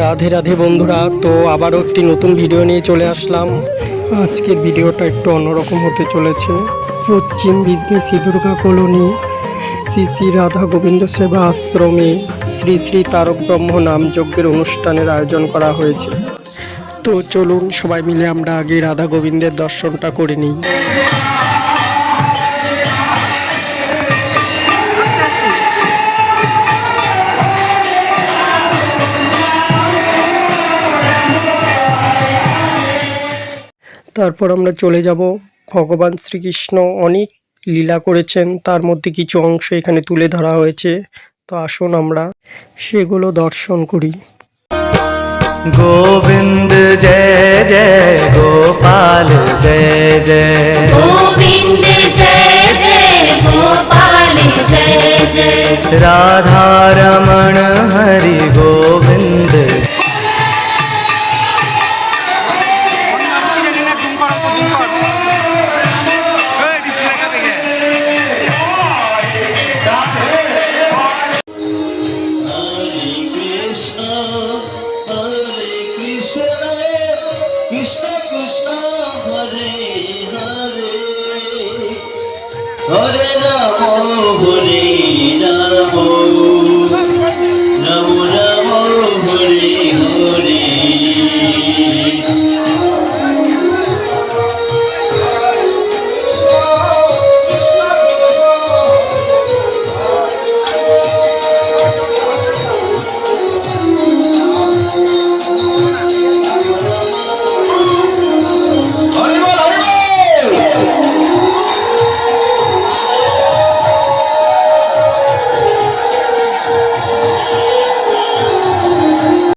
রাধে রাধে বন্ধুরা, তো আবারও একটি নতুন ভিডিও নিয়ে চলে আসলাম। আজকের ভিডিওটা একটু অন্যরকম হতে চলেছে। পশ্চিম বিজনেসি দুর্গা কলোনি শ্রী শ্রী রাধা গোবিন্দ সেবা আশ্রমে শ্রী শ্রী তারক ব্রহ্ম নামযজ্ঞের অনুষ্ঠানের আয়োজন করা হয়েছে। তো চলুন সবাই মিলে আমরা আগে রাধা গোবিন্দের দর্শনটা করে নিই। তারপর আমরা চলে যাব। ভগবান শ্রীকৃষ্ণ অনেক লীলা করেছেন, তার মধ্যে কিছু অংশ এখানে তুলে ধরা হয়েছে। তো আসুন আমরা সেগুলো দর্শন করি। गोविंद जय जय गोपाल जय जय गोविंद जय जय गोपाल जय जय Radha Raman Hari Govind Krishna Krishna Hare Hare Hare Rama Hare